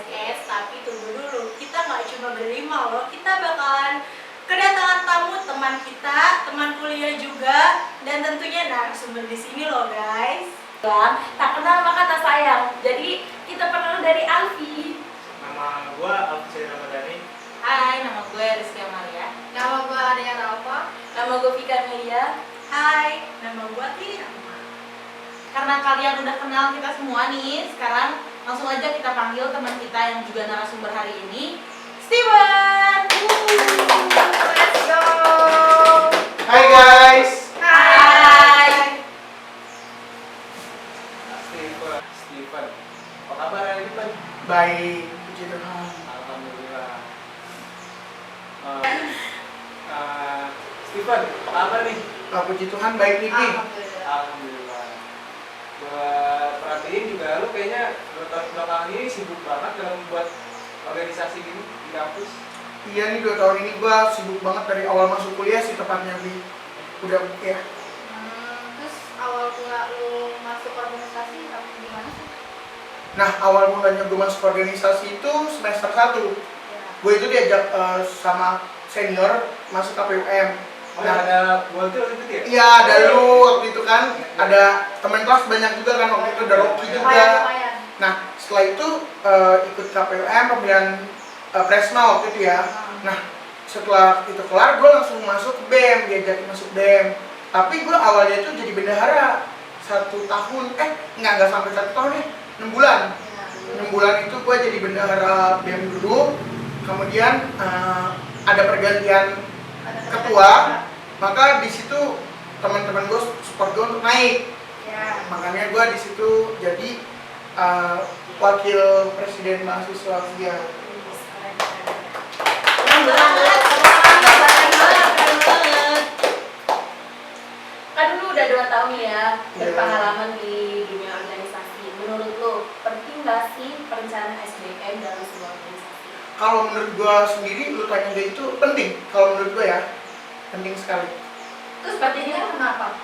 guys, tapi tunggu dulu, kita nggak cuma berlima loh, kita bakalan kedatangan tamu, teman kita, teman kuliah juga, dan tentunya narasumber di sini loh guys. Tak kenal maka tak sayang. Jadi kita perlu dari Alfi. Nama gue Alfi Ramadhani. Hai, nama gue Rizky Amalia. Nama gue Arya Alfa. Nama gue Vika Melia. Hai, nama gue Tini. Karena kalian udah kenal kita semua nih, sekarang langsung aja kita panggil teman kita yang juga narasumber hari ini, Steven. Let's go. Hai guys. Hai. Steven. Apa kabar hari ini, Pan? Baik, puji Tuhan. Alhamdulillah. Steven, apa kabar nih? Puji Tuhan baik nih, Ki. Alhamdulillah. Gua perhatiin juga lu kayaknya belakangan ini sibuk banget dalam membuat organisasi gini di kampus. Iya nih 2 tahun ini gua sibuk banget dari awal masuk kuliah sih tepatnya, Bi. Udah ya. Terus awal mula lu masuk organisasi gimana sih? Nah, awal mulanya gue masuk organisasi itu semester 1. Gue itu diajak sama senior masuk KPUM. Nah, ada Walter waktu itu ya? Iya, ada lu waktu itu kan. Ada teman kelas banyak juga kan waktu itu, ada Rocky juga. Nah, setelah itu ikut KPUM pemilihan Presma waktu itu ya. Nah, setelah itu kelar gue langsung masuk ke BEM, diajakin masuk BEM. Tapi gue awalnya itu jadi bendahara 1 tahun, nggak sampai 1 tahun ya, 6 bulan. 6 bulan itu gue jadi bendahara BEM dulu. Kemudian ada pergantian ketua, maka di situ teman-teman gue support gue untuk naik. Makanya gue di situ jadi wakil presiden mahasiswa Via. Keren banget. Kan dulu udah 2 tahun ya berpengalaman di dunia organisasi. Menurut lo penting gak sih perencanaan SDM dalam sebuah organisasi? Kalau menurut gue sendiri, lu tanya kayak itu penting. Kalau menurut gue ya, penting sekali. Terus pentingnya kenapa?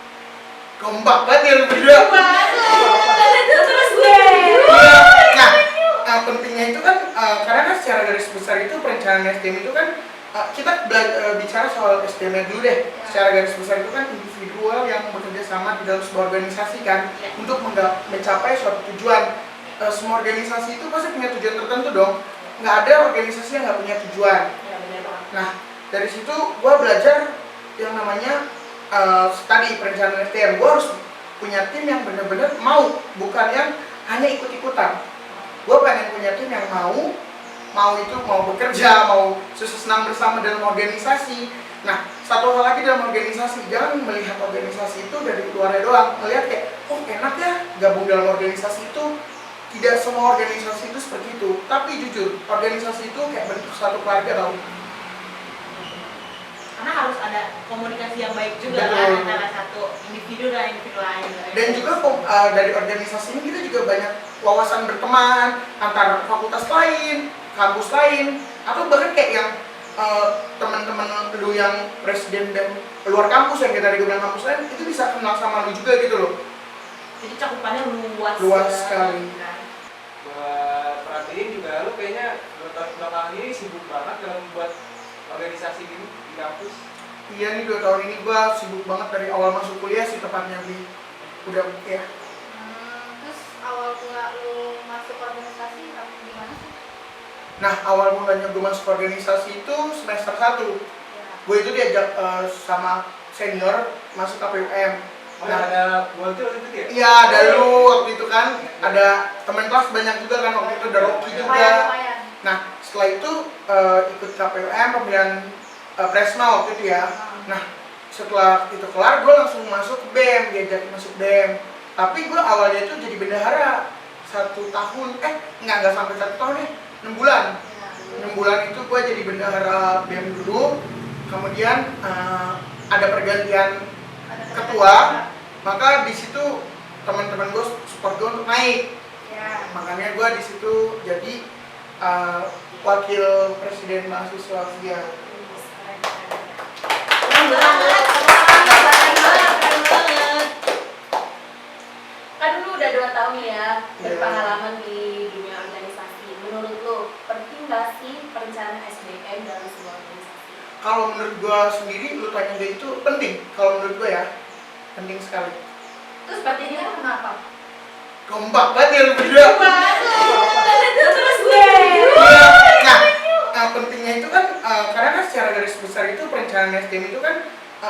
Kompak banget ya lu berdua. Terus deh. Nah, pentingnya itu kan karena kan secara garis besar itu perencanaan SDM itu kan kita bicara soal SDM dulu deh. Secara garis besar itu kan individual yang bekerja sama di dalam sebuah organisasi kan untuk mencapai suatu tujuan. Semua organisasi itu pasti punya tujuan tertentu dong. Nggak ada organisasi yang nggak punya tujuan. Nah, dari situ gue belajar yang namanya tadi perencanaan SDM. Gue harus punya tim yang benar-benar mau, bukan yang hanya ikut-ikutan. Gue pengen punya tim yang mau itu mau bekerja, mau susah senang bersama dalam organisasi. Nah, satu hal lagi dalam organisasi, jangan melihat organisasi itu dari luarnya doang. Melihat kayak, oh enak ya gabung dalam organisasi itu. Tidak semua organisasi itu seperti itu. Tapi jujur, organisasi itu kayak bentuk satu keluarga tau. Karena harus ada komunikasi yang baik juga Betul. kan antara satu individu dan individu lain. Dan juga dari organisasi ini kita juga banyak wawasan berteman antar fakultas lain, kampus lain, atau bahkan kayak yang teman-teman lu yang presiden dan luar kampus yang kita dari kampus lain itu bisa kenal sama lu juga gitu loh. Jadi cakupannya Luas sekali. Gua perhatiin juga lu kayaknya belakangan ini sibuk banget dalam membuat organisasi gini di kampus. Iya nih 2 tahun ini gua sibuk banget dari awal masuk kuliah sih tepatnya, Bi. Udah ya. Terus awal mula lu masuk organisasi gimana sih? Nah, awal mulanya gue masuk organisasi itu semester 1. Gue itu diajak sama senior masuk KPUM. Nah, ada Walter waktu itu ya? Iya, ada lu waktu itu kan. Ada teman kelas banyak juga kan waktu itu, ada Rocky juga. Nah, setelah itu ikut KPUM pemilihan Presma waktu itu ya. Nah, setelah itu kelar gue langsung masuk ke BEM, diajakin masuk BEM. Tapi gue awalnya itu jadi bendahara 1 tahun, nggak sampai 1 tahun ya, 6 bulan. 6 bulan itu gue jadi bendahara BEM dulu. Kemudian ada pergantian ketua, maka di situ teman-teman gue support gue untuk naik. Makanya gue di situ jadi wakil presiden mahasiswa Via. Keren banget. Kan dulu udah 2 tahun ya berpengalaman di dunia organisasi. Menurut lo kalau menurut gue sendiri, lu tanya gue itu penting. Kalau menurut gue ya, penting sekali. Terus pentingnya kenapa? Kompak banget ya lu berdua. Terus deh. Nah, pentingnya itu kan karena kan secara garis besar itu perencanaan SDM itu kan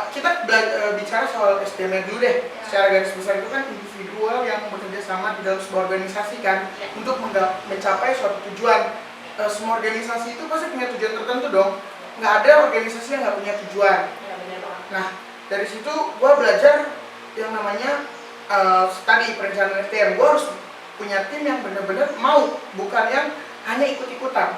kita bicara soal SDM dulu deh. Secara garis besar itu kan individual yang bekerja sama di dalam sebuah organisasi kan untuk mencapai suatu tujuan. Semua organisasi itu pasti punya tujuan tertentu dong. Nggak ada organisasi yang nggak punya tujuan. Nah, dari situ gue belajar yang namanya tadi perencanaan SDM. Gue harus punya tim yang benar-benar mau, bukan yang hanya ikut-ikutan.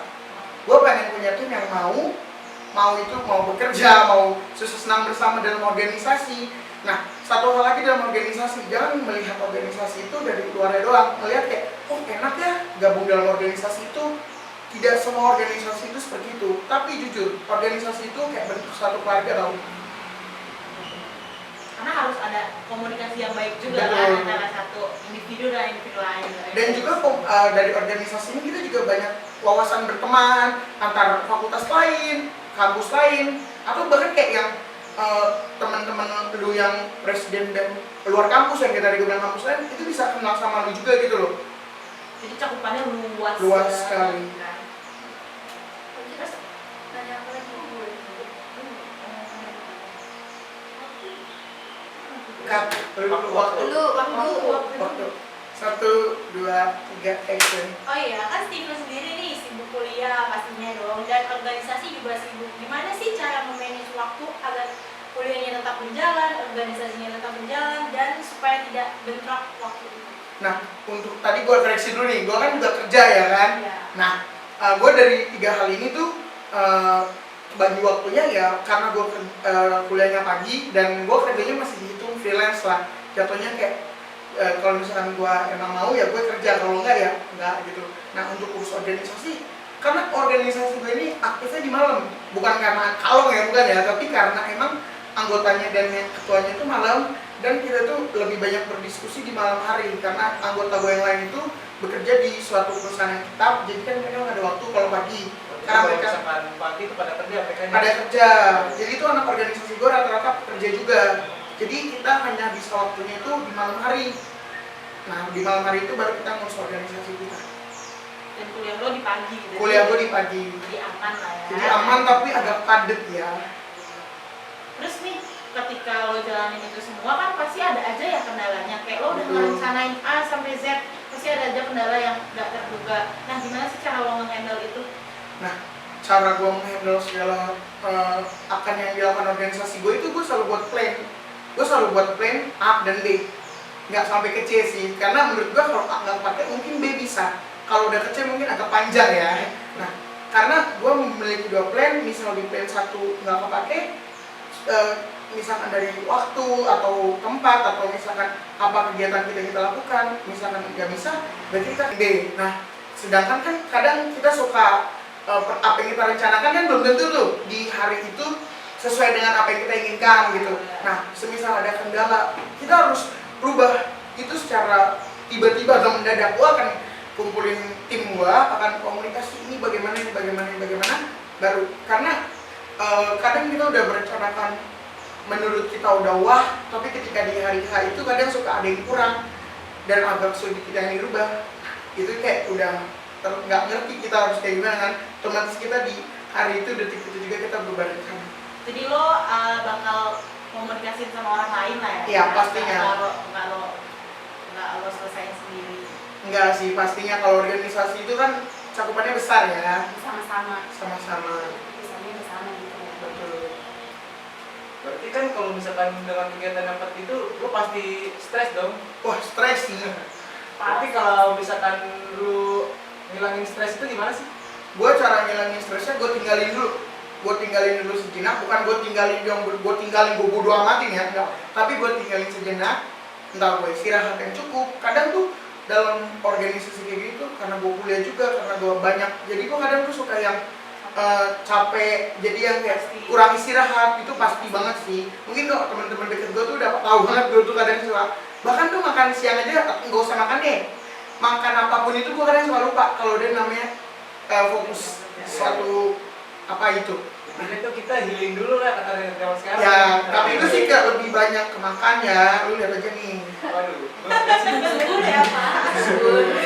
Gue pengen punya tim yang mau itu mau bekerja, mau senang bersama dalam organisasi. Nah, satu hal lagi dalam organisasi, jangan melihat organisasi itu dari luarnya doang. Melihat kayak, oh enak ya gabung dalam organisasi itu. Tidak semua organisasi itu seperti itu. Tapi jujur, organisasi itu kayak bentuk satu keluarga tau. Karena harus ada komunikasi yang baik juga Betul. kan antara satu individu dan individu lain. Dan juga dari organisasi ini kita juga banyak wawasan berteman antar fakultas lain, kampus lain, atau bahkan kayak yang teman-teman lu yang presiden dan luar kampus yang kita tadi bilang kampus lain itu bisa kenal sama lu juga gitu loh. Jadi cakupannya luas. Luas sekali. Terus nanya apa lagi? Cut. Waktu. Waktu. 1, 2, 3, action. Oh iya, kan Steven sendiri nih sibuk kuliah pastinya dong, dan organisasi juga sibuk. Gimana sih cara memanage waktu agar kuliahnya tetap berjalan, organisasinya tetap berjalan, dan supaya tidak bentrok waktu itu? Nah, untuk tadi gue koreksi dulu nih, gue kan juga kerja ya kan. Iya. Nah, gue dari 3 hal ini tuh bagi waktunya ya karena gue kuliahnya pagi dan gue kerjanya masih dihitung freelance lah. Jatuhnya kayak kalau misalkan gue emang mau ya gue kerja, kalau enggak ya enggak gitu. Nah, untuk urus organisasi, karena organisasi gue ini aktifnya di malam, bukan karena kalong ya, bukan ya, tapi karena emang anggotanya dan yang ketuanya itu malam, dan kita tuh lebih banyak berdiskusi di malam hari karena anggota gue yang lain itu bekerja di suatu perusahaan yang tetap, jadi kan mereka nggak ada waktu kalau pagi. Karena Kalau mereka misalkan pagi itu pada kerja, PK-nya. pada kerja, jadi itu anak organisasi gue rata-rata kerja juga. Jadi kita hanya bisa waktunya itu di malam hari. Nah, di malam hari itu baru kita ngurus organisasi kita. Dan kuliah lo di pagi gitu. Kuliah gue di pagi. Jadi aman lah ya. Jadi aman tapi agak padat ya. Terus nih, ketika lo jalanin itu semua kan pasti ada aja ya kendalanya. Kayak lo udah Betul. merencanain A sampai Z, pasti ada aja kendala yang gak terduga. Nah, gimana sih cara lo nge-handle itu? Nah, cara gue menghandle segala akan yang dilakukan organisasi gue itu gue selalu buat plan. Gue selalu buat plan A dan B. Nggak sampai ke C sih, karena menurut gue kalau A nggak pakai mungkin B bisa. Kalau udah ke C mungkin agak panjang ya. Nah, karena gue memiliki 2 plan, misal di plan 1 nggak kepake, misalkan dari waktu atau tempat atau misalkan apa kegiatan kita lakukan, misalkan nggak bisa, berarti kita B. Nah, sedangkan kan kadang kita suka apa yang kita rencanakan kan belum tentu tuh di hari itu sesuai dengan apa yang kita inginkan gitu. Nah, semisal ada kendala, kita harus rubah itu secara tiba-tiba atau mendadak. Gua akan kumpulin tim gua, akan komunikasi ini bagaimana baru, karena kadang kita udah merencanakan menurut kita udah wah, tapi ketika di hari H itu kadang suka ada yang kurang dan agak sulit kita yang dirubah. Itu kayak udah nggak ngerti kita harus kayak gimana kan. Otomatis kita di hari itu, detik itu juga kita berubah rencana. Jadi lo bakal komunikasi sama orang lain lah ya? Iya, pastinya. Nggak lo selesaiin sendiri. Enggak sih, pastinya kalau organisasi itu kan cakupannya besar ya. Sama-sama. Sama-sama. Misalnya bersama gitu ya. Betul. Berarti kan kalau misalkan dengan kegiatan yang seperti itu, lo pasti stres dong. Wah, stres sih. Tapi kalau misalkan lu ngilangin stres itu gimana sih? Gue cara ngilangin stresnya, gue tinggalin dulu sejenak, bukan gue tinggalin gue bodo amatin ya, enggak. Tapi gue tinggalin sejenak, entah gue istirahat yang cukup. Kadang tuh dalam organisasi kayak gitu, karena gue kuliah juga, karena gue banyak, jadi gue kadang tuh suka yang capek, jadi yang kayak kurang istirahat, itu pasti banget sih. Mungkin kalau teman-teman deket gue tuh udah tahu banget, gue tuh kadang suka, bahkan tuh makan siang aja nggak usah makan deh, makan apapun itu gue kadang suka lupa kalau dia namanya fokus suatu apa itu. Jadi itu kita healing dulu lah kata zaman sekarang. Ya, tapi itu sih gak lebih banyak ke makan ya. Lu lihat aja nih. Waduh, gua nggak sih. Subur ya Pak.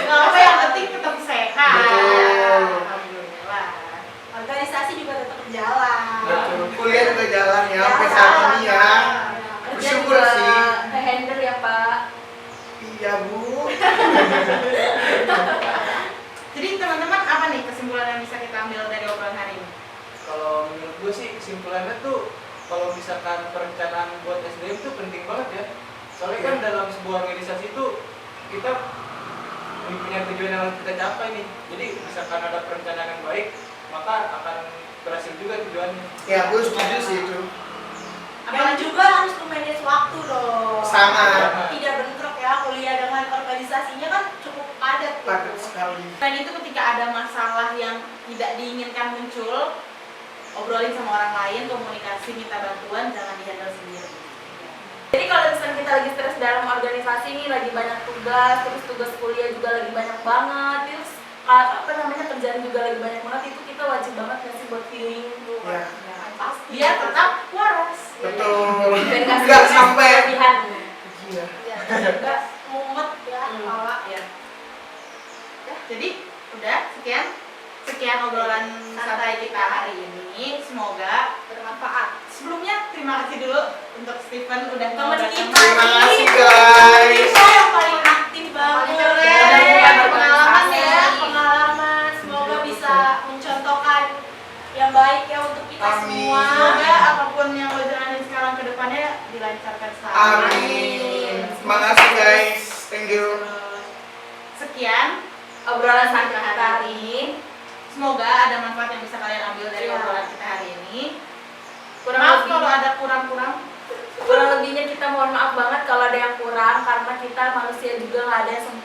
Nggak apa, yang penting tetap sehat. Betul. Alhamdulillah. Organisasi juga tetap berjalan. Betul. Kuliah juga jalan ya sampai saat ini ya. Kerja Bersyukur juga sih. handle ya Pak. Iya, Bu. Jadi teman-teman, apa nih kesimpulan yang bisa kita ambil dari obrolan hari ini? Kalau menurut gue sih kesimpulannya tuh kalau misalkan perencanaan buat SDM itu penting banget ya. Soalnya kan dalam sebuah organisasi itu kita punya tujuan yang harus kita capai nih. Jadi misalkan ada perencanaan yang baik, maka akan berhasil juga tujuannya. Ya, gue setuju sih itu. Dan juga harus manage waktu dong. Sama. Tidak bentrok ya, kuliah dengan organisasinya kan cukup padat. gitu. Padat sekali. Selain itu ketika ada masalah yang tidak diinginkan muncul, obrolin sama orang lain, komunikasi, minta bantuan, jangan dihandle sendiri. Jadi kalau misalnya kita lagi stres dalam organisasi ini, lagi banyak tugas, terus tugas kuliah juga lagi banyak banget, terus kerjaan juga lagi banyak banget, itu kita wajib banget ngasih buat healing tuh. Ya. Pasti. Biar tetap waras. Betul. Dan nggak Enggak sampai. kelebihan. Iya. Ya, nggak mumet ya, kepala. Ya. Jadi udah sekian obrolan santai kita hari ini. Semoga Bermanfaat. sebelumnya terima kasih dulu untuk Steven udah Teman mau datang. kita Terima nih, kasih, guys. Kita yang paling aktif banget. Paling keren. Dan pengalaman ya, Organisasi. pengalaman. Semoga bisa mencontohkan yang baik ya untuk kita Amin. semua. Semoga apapun yang lo jalanin sekarang ke depannya dilancarkan selalu. Amin. Makasih guys. Thank you. Terus, sekian obrolan santai kita hari ini. Semoga ada manfaat yang bisa kalian ambil dari Iya. obrolan kita hari ini. Kurang Maaf lebih- kalau ada kurang-kurang. Kurang lebihnya kita mohon maaf banget kalau ada yang kurang, karena kita manusia juga nggak ada yang sempurna.